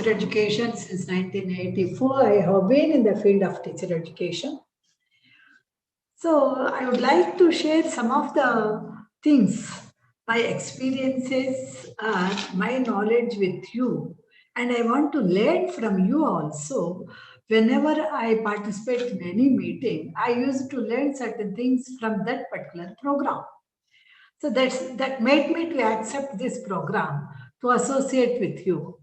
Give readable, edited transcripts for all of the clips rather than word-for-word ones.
teacher education since 1984. I have been in the field of teacher education. So I would like to share some of the things, my experiences, my knowledge with you. And I want to learn from you also. Whenever I participate in any meeting, I used to learn certain things from that particular program. So that made me to accept this program to associate with you.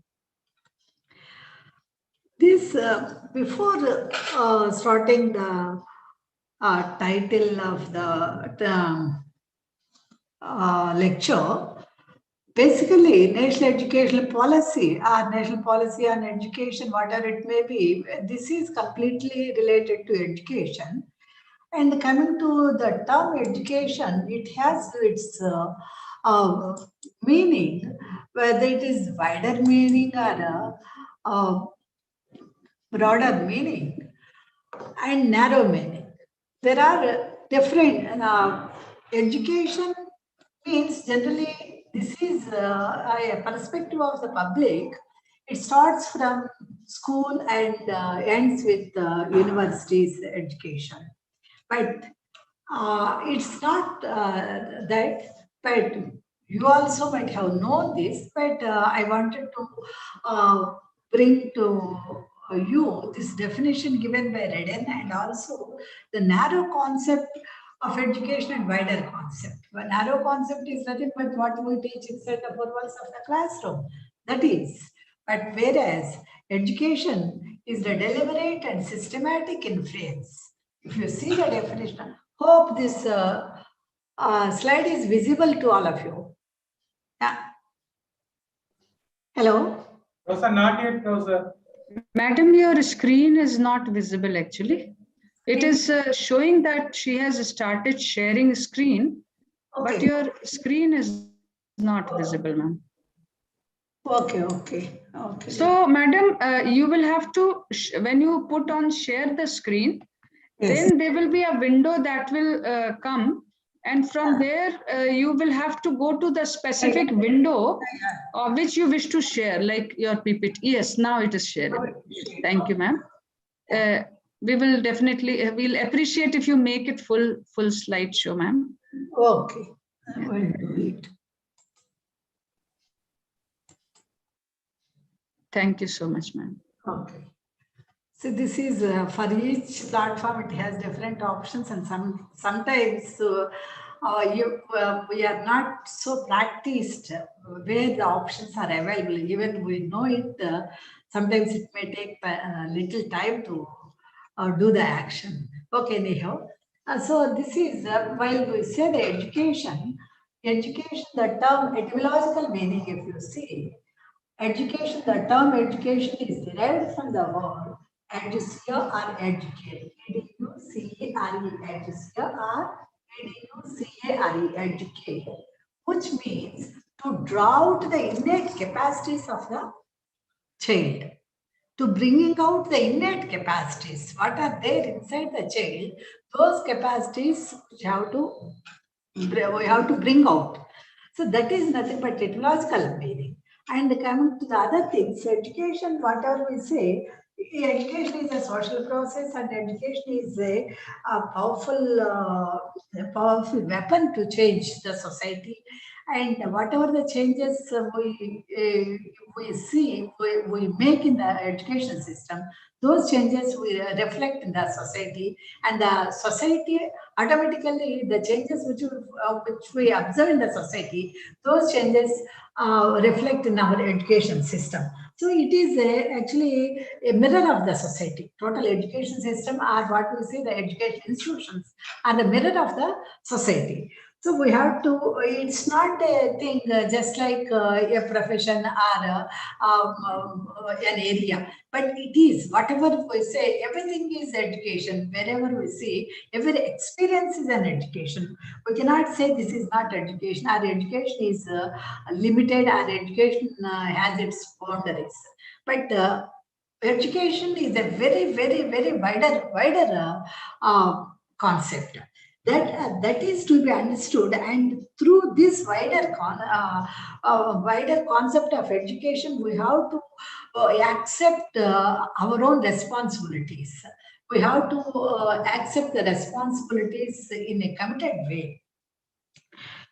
This before starting the title of the lecture, basically national educational policy or national policy on education, whatever it may be, this is completely related to education. And coming to the term education, it has its meaning, whether it is wider meaning or broader meaning and narrow meaning. There are different education means generally this is a perspective of the public. It starts from school and ends with universities education. But it's not that, but you also might have known this, but I wanted to bring to you this definition given by Redden and also the narrow concept of education and wider concept. One narrow concept is nothing but what we teach inside the four walls of the classroom. That is, but whereas education is the deliberate and systematic influence. If you see the definition, hope this slide is visible to all of you. Yeah. Hello? No, sir, not yet, no, sir. Madam, your screen is not visible actually. It is showing that she has started sharing screen, but your screen is not visible, ma'am. Okay. So, madam, you will have to, when you put on share the screen, then there will be a window that will come. And from there, you will have to go to the specific window of which you wish to share, like your PPT. Yes, now it is sharing. Thank you, ma'am. We will definitely, we'll appreciate if you make it full slideshow, ma'am. Okay, I'm going to do it. Thank you so much, ma'am. Okay. So this is for each platform, it has different options, and sometimes we are not so practiced where the options are available. Even we know it, sometimes it may take a little time to do the action. Okay, anyhow. So this is, while we say the education, the term etymological meaning, if you see, education, the term education is derived from the word educere or educate. E-D-U-C-A-R-E, educere or E-D-U-C-A-R-E, educate, which means to draw out the innate capacities of the child. To bringing out the innate capacities, what are there inside the child, those capacities we have to bring out. So that is nothing but etymological meaning. And coming to the other things, education, whatever we say, education is a social process, and education is a powerful weapon to change the society. And whatever the changes we see, we make in the education system, those changes will reflect in the society, and the society automatically, the changes which we observe in the society, those changes reflect in our education system. So it is actually a mirror of the society. Total education system, or what we say, the education institutions are the mirror of the society. So we have to, it's not a thing just like a profession or an area, but it is, whatever we say, everything is education. Wherever we see, every experience is an education. We cannot say this is not education. Our education is limited, our education has its boundaries. But education is a very, very, very wider concept. That is to be understood, and through this wider concept of education, we have to accept our own responsibilities. We have to accept the responsibilities in a committed way.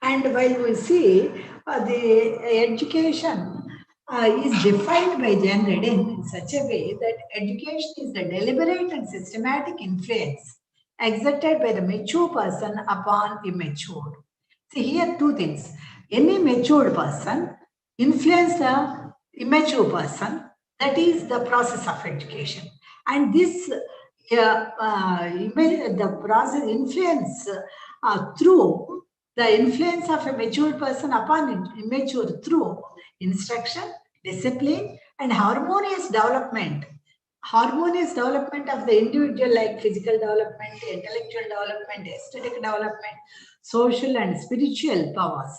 And while we see the education is defined by Jan Redden in such a way that education is the deliberate and systematic influence exerted by the mature person upon immature. See here two things. Any matured person influence the immature person. That is the process of education. And this the process influence through the influence of a mature person upon immature through instruction, discipline, and harmonious development of the individual, like physical development, intellectual development, aesthetic development, social and spiritual powers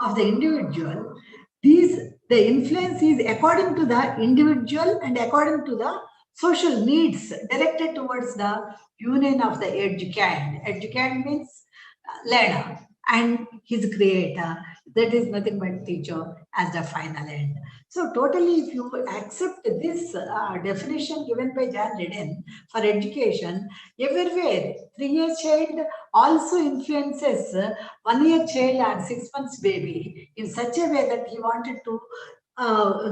of the individual. The influence is according to the individual and according to the social needs directed towards the union of the educand. Educand means learner and his creator. That is nothing but teacher as the final end. So totally, if you accept this definition given by John Redden for education, everywhere 3-year child also influences 1-year child and 6 months baby in such a way that he wanted to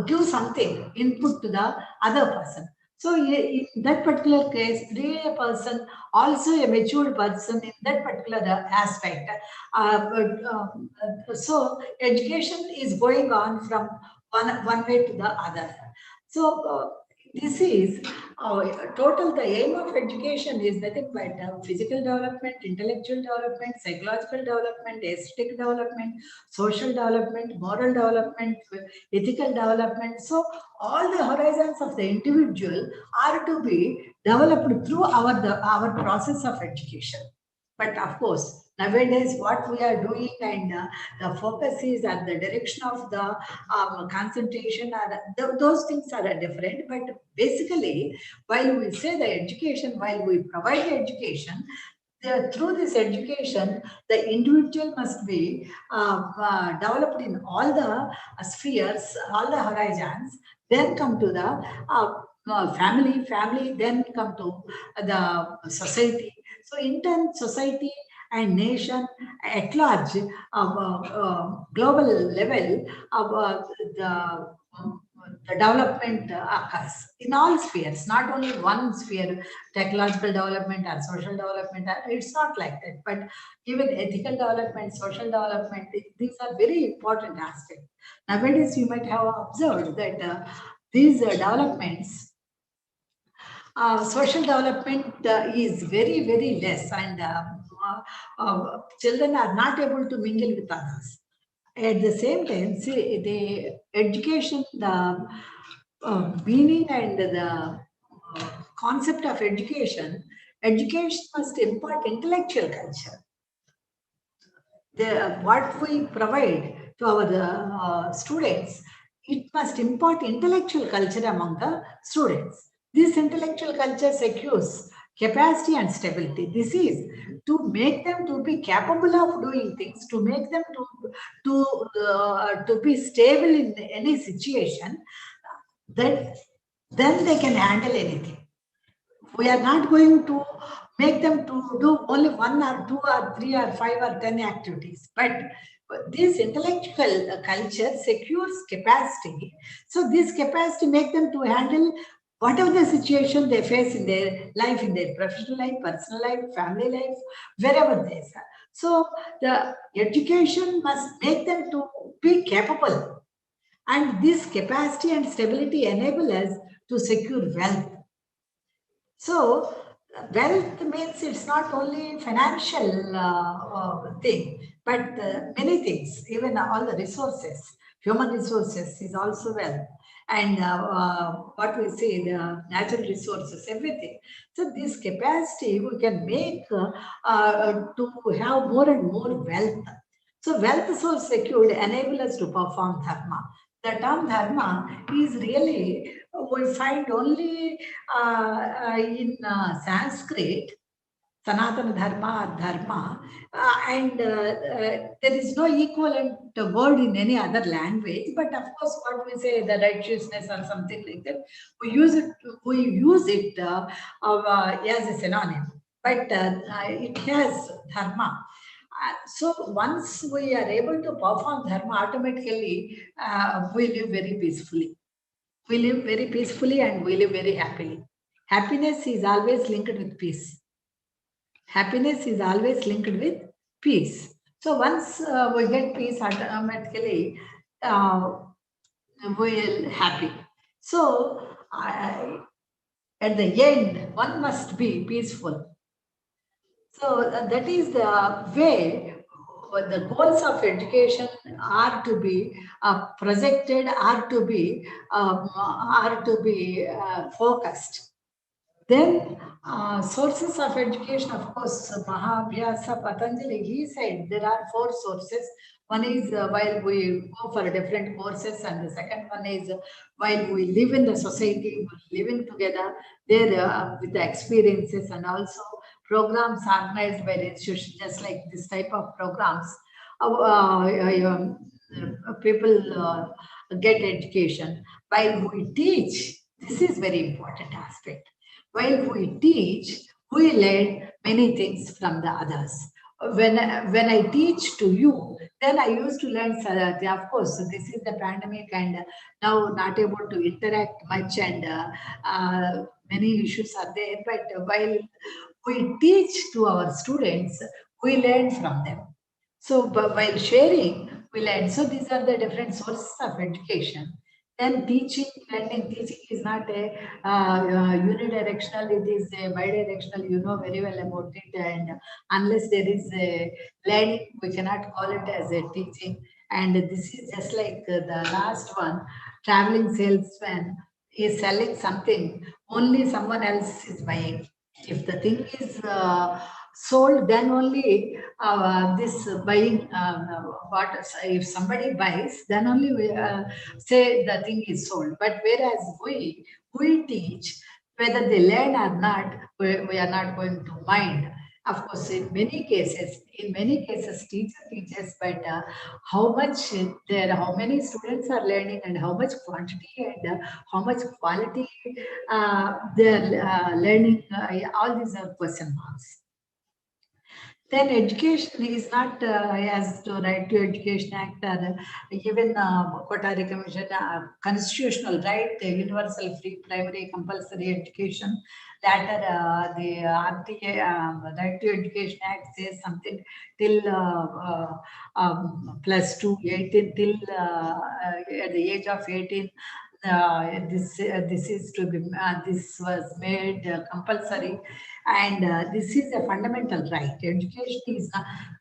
give something input to the other person. So in that particular case, a person, also a mature person in that particular aspect. So education is going on from one way to the other. So this is total. The aim of education is nothing but physical development, intellectual development, psychological development, aesthetic development, social development, moral development, ethical development. So all the horizons of the individual are to be developed through our process of education. But of course, nowadays what we are doing and the focus is at the direction of the concentration, those things are different. But basically, while we say the education, while we provide the education, through this education, the individual must be developed in all the spheres, all the horizons, then come to the family, then come to the society. So in turn, society and nation at large, global level, the development occurs in all spheres, not only one sphere, technological development or social development. It's not like that, but even ethical development, social development, these are very important aspects. Nowadays, you might have observed that these developments, social development is very, very less, and children are not able to mingle with others. At the same time, see, the education, the meaning and the concept of education must impart intellectual culture. What we provide to our students, it must impart intellectual culture among the students. This intellectual culture secures capacity and stability. This is to make them to be capable of doing things, to make them to be stable in any situation. That then they can handle anything. We are not going to make them to do only 1 or 2 or 3 or 5 or 10 activities, but this intellectual culture secures capacity. So this capacity make them to handle whatever the situation they face in their life, in their professional life, personal life, family life, wherever they are. So the education must make them to be capable, and this capacity and stability enable us to secure wealth. So wealth means it's not only financial thing, but many things, even all the resources, human resources is also wealth. And what we say, the natural resources, everything. So this capacity we can make to have more and more wealth. So wealth so secured enable us to perform dharma. The term dharma is really, we find only in Sanskrit, Sanatana Dharma or Dharma, there is no equivalent word in any other language. But of course, what we say, the righteousness or something like that, we use it as a synonym. But it has Dharma. So once we are able to perform Dharma, automatically we live very peacefully. We live very peacefully and we live very happily. Happiness is always linked with peace. Happiness is always linked with peace. So once we get peace, automatically uh, we'll happy. So at the end, one must be peaceful. So that is the way the goals of education are to be projected, are to be focused. Then sources of education, of course, Mahabhyasa Patanjali, he said there are four sources. One is while we go for different courses, and the second one is while we live in the society, living together there with the experiences, and also programs organized by the institution, just like this type of programs. People get education. While we teach, this is very important aspect. While we teach, we learn many things from the others. When I teach to you, then I used to learn Sarati. Of course, this is the pandemic and now not able to interact much, and many issues are there. But while we teach to our students, we learn from them. So while sharing, we learn. So these are the different sources of education. Then teaching, learning, teaching is not a unidirectional, it is a bidirectional, you know very well about it. And unless there is a learning, we cannot call it as a teaching. And this is just like the last one, traveling salesman is selling something, only someone else is buying. If the thing is sold, then only this buying, what if somebody buys, then only we say the thing is sold. But whereas we teach, whether they learn or not, we are not going to mind. Of course, in many cases, teacher teaches, but how many students are learning, and how much quantity, and how much quality they're learning, all these are question marks. Then education is not as to Right to Education Act, or even Kotari Commission, constitutional right, the universal free primary compulsory education. Later, the RTA, Right to Education Act says something till +2, 18, till at the age of 18. This is to be this was made compulsory, and this is a fundamental right. Education is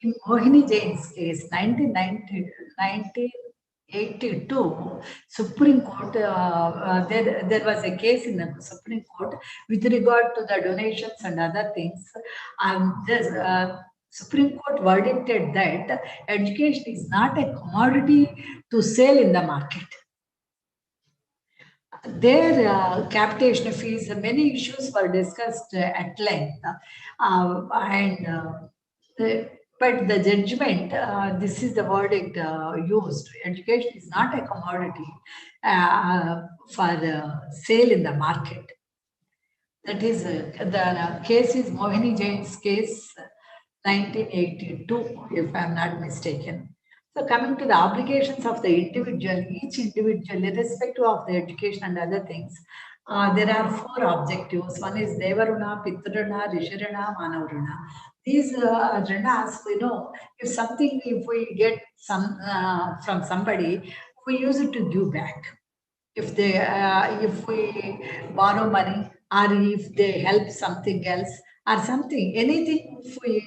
in Mohini Jain's case, 1982, Supreme Court, there was a case in the Supreme Court with regard to the donations and other things. The Supreme Court verdicted that education is not a commodity to sell in the market. Their capitation fees, many issues were discussed at length, and but the judgment, this is the verdict used. Education is not a commodity for sale in the market. That is, the case is Mohini Jain's case, 1982, if I'm not mistaken. So coming to the obligations of the individual, each individual, irrespective of the education and other things, there are four objectives. One is Devaruna, Pitruna, Rishiruna, Manavruna. These runas, we know, if we get some from somebody, we use it to give back. If we borrow money, or if they help something else, or something, anything, if we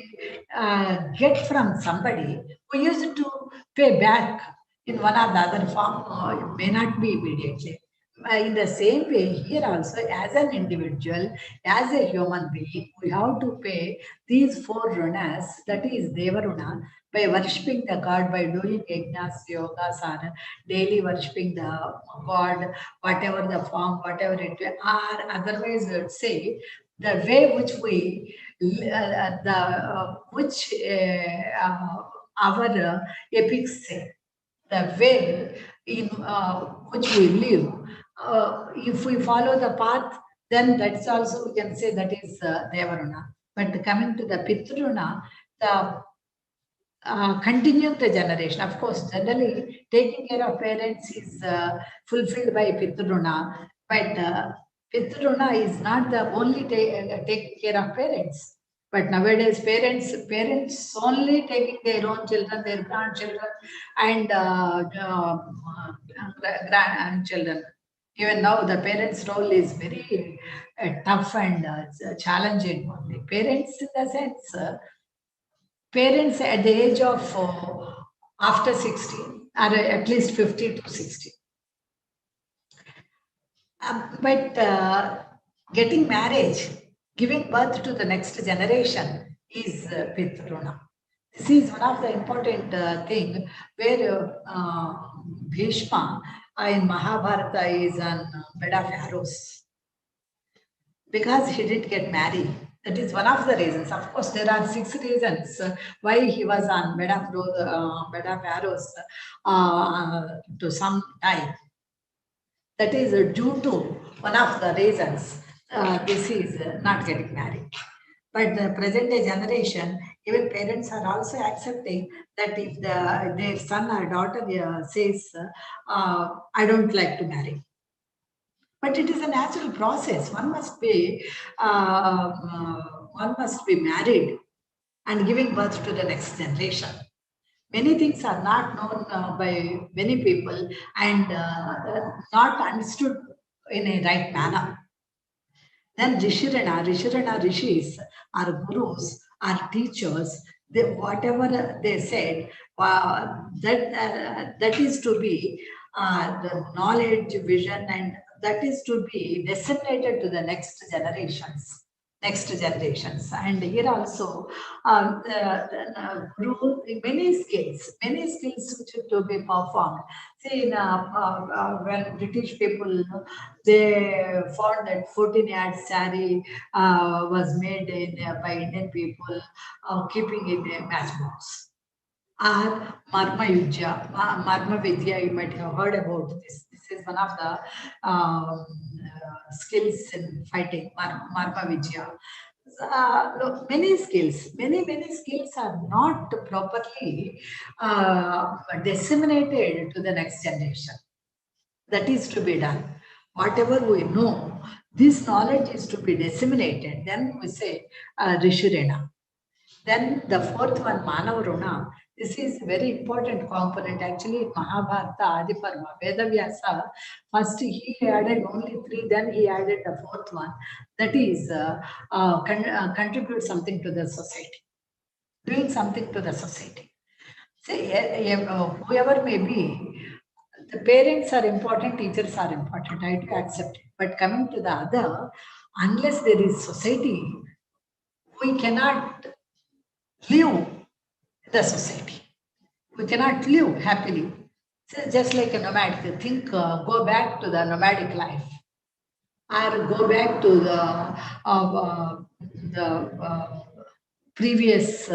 get from somebody, we use it to pay back in one or the other form, or it may not be immediately. In the same way, here also, as an individual, as a human being, we have to pay these four runas, that is Devaruna, by worshipping the God, by doing yajnas, yogas, or daily worshipping the God, whatever the form, whatever it, or otherwise we would say the way which we, our epics say, the way in which we live. If we follow the path, then that's also we can say that is Devaruna. But coming to the Pitruna, the continuing the generation. Of course, generally taking care of parents is fulfilled by Pitruna, but Pitruna is not the only taking care of parents. But nowadays, parents only taking their own children, their grandchildren, and grandchildren. Even now, the parents' role is very tough and challenging. Only parents, in the sense, parents at the age of after 60 are at least 50 to 60. But getting marriage, giving birth to the next generation is Pitruna. This is one of the important thing where Bhishma in Mahabharata is on bed of arrows because he didn't get married. That is one of the reasons. Of course, there are 6 reasons why he was on bed of arrows to some time. That is due to one of the reasons this is not getting married. But the present day generation, even parents are also accepting that if their son or daughter says, I don't like to marry. But it is a natural process. One must be married and giving birth to the next generation. Many things are not known by many people and not understood in a right manner. Then Rishis are gurus, are teachers. Whatever they said, that is to be the knowledge, vision, and that is to be disseminated to the next generations. And here also, many skills which are to be performed. See, when British people, they found that 14-yard saree was made by Indian people, keeping in a matchbox. Or Marma Vidya, you might have heard about this. This is one of the skills in fighting, Marma Vidya. Look, many skills are not properly disseminated to the next generation. That is to be done. Whatever we know, this knowledge is to be disseminated. Then we say Rishirena. Then the fourth one, Manavaruna. This is a very important component. Actually, in Mahabharata, Adiparva, Vedavyasa, first he added only 3, then he added the fourth one. That is, contribute something to the society, doing something to the society. See, whoever may be, the parents are important, teachers are important, I do accept it. But coming to the other, unless there is society, we cannot live the society. We cannot live happily. So just like a nomadic, go back to the nomadic life, or go back to the previous